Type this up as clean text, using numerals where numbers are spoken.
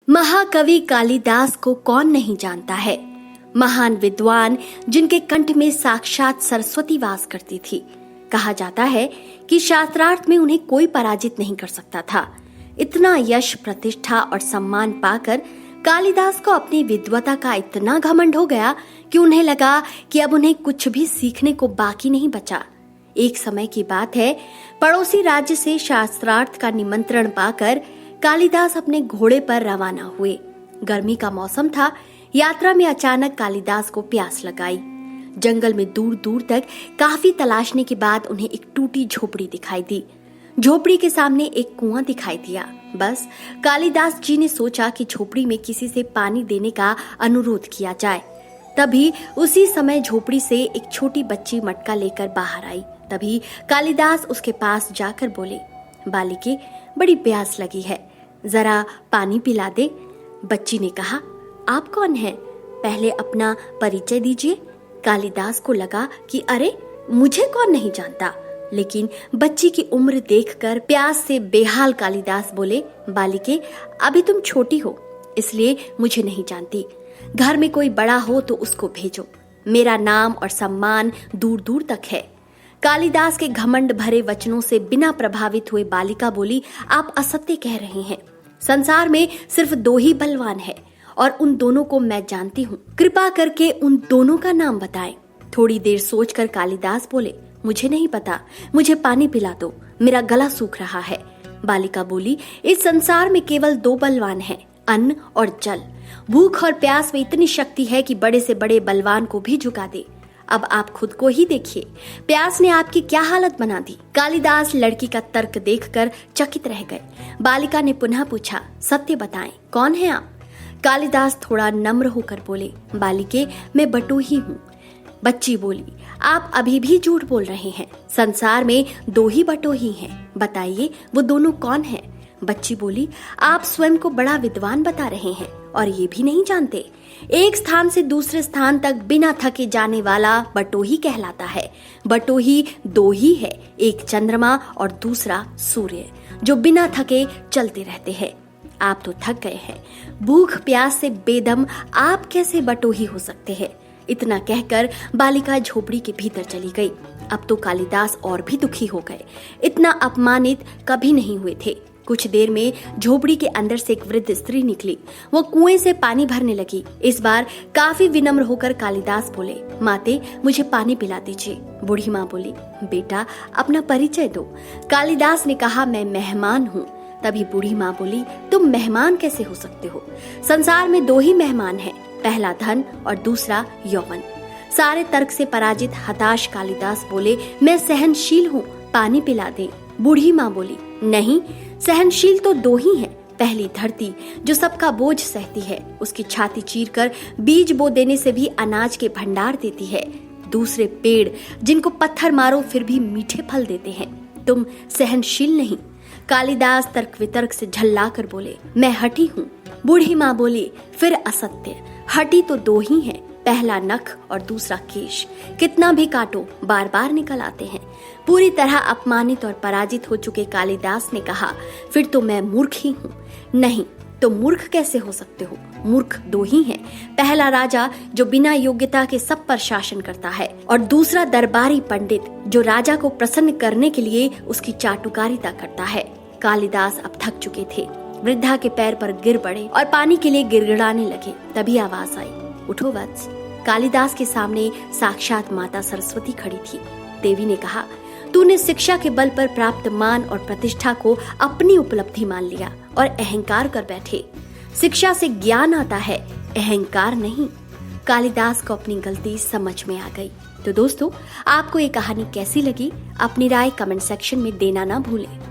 महाकवि कालिदास को कौन नहीं जानता है। महान विद्वान जिनके कंठ में साक्षात सरस्वती वास करती थी। कहा जाता है कि शास्त्रार्थ में उन्हें कोई पराजित नहीं कर सकता था। इतना यश, प्रतिष्ठा और सम्मान पाकर कालिदास को अपनी विद्वता का इतना घमंड हो गया कि उन्हें लगा कि अब उन्हें कुछ भी सीखने को बाकी नहीं बचा। एक समय की बात है, पड़ोसी राज्य से शास्त्रार्थ का निमंत्रण पाकर कालिदास अपने घोड़े पर रवाना हुए। गर्मी का मौसम था। यात्रा में अचानक कालिदास को प्यास लगाई। जंगल में दूर दूर तक काफी तलाशने के बाद उन्हें एक टूटी झोपड़ी दिखाई दी। झोपड़ी के सामने एक कुआं दिखाई दिया। बस कालिदास जी ने सोचा कि झोपड़ी में किसी से पानी देने का अनुरोध किया जाए। तभी उसी समय झोपड़ी से एक छोटी बच्ची मटका लेकर बाहर आई। तभी कालिदास उसके पास जाकर बोले, बालिके, बड़ी प्यास लगी है, जरा पानी पिला दे। बच्ची ने कहा, आप कौन हैं? पहले अपना परिचय दीजिए। कालिदास को लगा कि अरे, मुझे कौन नहीं जानता। लेकिन बच्ची की उम्र देखकर प्यास से बेहाल कालिदास बोले, बालिके, अभी तुम छोटी हो, इसलिए मुझे नहीं जानती। घर में कोई बड़ा हो तो उसको भेजो। मेरा नाम और सम्मान दूर दूर तक है। कालिदास के घमंड भरे वचनों से बिना प्रभावित हुए बालिका बोली, आप असत्य कह रहे हैं। संसार में सिर्फ दो ही बलवान हैं और उन दोनों को मैं जानती हूँ। कृपा करके उन दोनों का नाम बताएं। थोड़ी देर सोचकर कालिदास बोले, मुझे नहीं पता, मुझे पानी पिला दो, मेरा गला सूख रहा है। बालिका बोली, इस संसार में केवल दो बलवान हैं, अन्न और जल। भूख और प्यास में इतनी शक्ति है कि बड़े से बड़े बलवान को भी झुका दे। अब आप खुद को ही देखिए, प्यास ने आपकी क्या हालत बना दी। कालिदास लड़की का तर्क देखकर चकित रह गए। बालिका ने पुनः पूछा, सत्य बताएं, कौन है आप? कालिदास थोड़ा नम्र होकर बोले, बालिके, मैं बटोही हूँ। बच्ची बोली, आप अभी भी झूठ बोल रहे हैं। संसार में दो ही बटोही हैं, बताइए वो दोनों कौन हैं? बच्ची बोली, आप स्वयं को बड़ा विद्वान बता रहे हैं और ये भी नहीं जानते। एक स्थान से दूसरे स्थान तक बिना थके जाने वाला बटोही कहलाता है। बटोही दो ही है, एक चंद्रमा और दूसरा सूर्य, जो बिना थके चलते रहते हैं। आप तो थक गए हैं। भूख प्यास से बेदम आप कैसे बटोही हो सकते हैं? इतना कहकर बालिका झोपड़ी के भीतर चली गई। अब तो कालिदास और भी दुखी हो गए। इतना अपमानित कभी नहीं हुए थे। कुछ देर में झोपड़ी के अंदर से एक वृद्ध स्त्री निकली। वो कुएं से पानी भरने लगी। इस बार काफी विनम्र होकर कालिदास बोले, माते, मुझे पानी पिला दीजिए। बूढ़ी माँ बोली, बेटा, अपना परिचय दो। कालिदास ने कहा, मैं मेहमान हूँ। तभी बूढ़ी माँ बोली, तुम मेहमान कैसे हो सकते हो? संसार में दो ही मेहमान हैं, पहला धन और दूसरा यौवन। सारे तर्क से पराजित हताश कालिदास बोले, मैं सहनशील हूँ, पानी पिला दे। बूढ़ी माँ बोली, नहीं, सहनशील तो दो ही हैं। पहली धरती जो सबका बोझ सहती है, उसकी छाती चीरकर बीज बो देने से भी अनाज के भंडार देती है। दूसरे पेड़ जिनको पत्थर मारो फिर भी मीठे फल देते हैं। तुम सहनशील नहीं। कालिदास तर्क वितर्क से झल्ला कर बोले, मैं हठी हूँ। बूढ़ी माँ बोली, फिर असत्य। हठी तो दो ही हैं, पहला नख और दूसरा केश। कितना भी काटो बार बार निकल आते हैं। पूरी तरह अपमानित और पराजित हो चुके कालिदास ने कहा, फिर तो मैं मूर्ख ही हूँ। नहीं, तो मूर्ख कैसे हो सकते हो? मूर्ख दो ही हैं, पहला राजा जो बिना योग्यता के सब पर शासन करता है और दूसरा दरबारी पंडित जो राजा को प्रसन्न करने के लिए उसकी चाटुकारिता करता है। कालिदास अब थक चुके थे। वृद्धा के पैर पर गिर पड़े और पानी के लिए गिड़गिड़ाने लगे। तभी आवाज आई, उठो वत्स। कालिदास के सामने साक्षात माता सरस्वती खड़ी थी। देवी ने कहा, तूने शिक्षा के बल पर प्राप्त मान और प्रतिष्ठा को अपनी उपलब्धि मान लिया और अहंकार कर बैठे। शिक्षा से ज्ञान आता है, अहंकार नहीं। कालिदास को अपनी गलती समझ में आ गई। तो दोस्तों, आपको ये कहानी कैसी लगी? अपनी राय कमेंट सेक्शन में देना ना भूलें।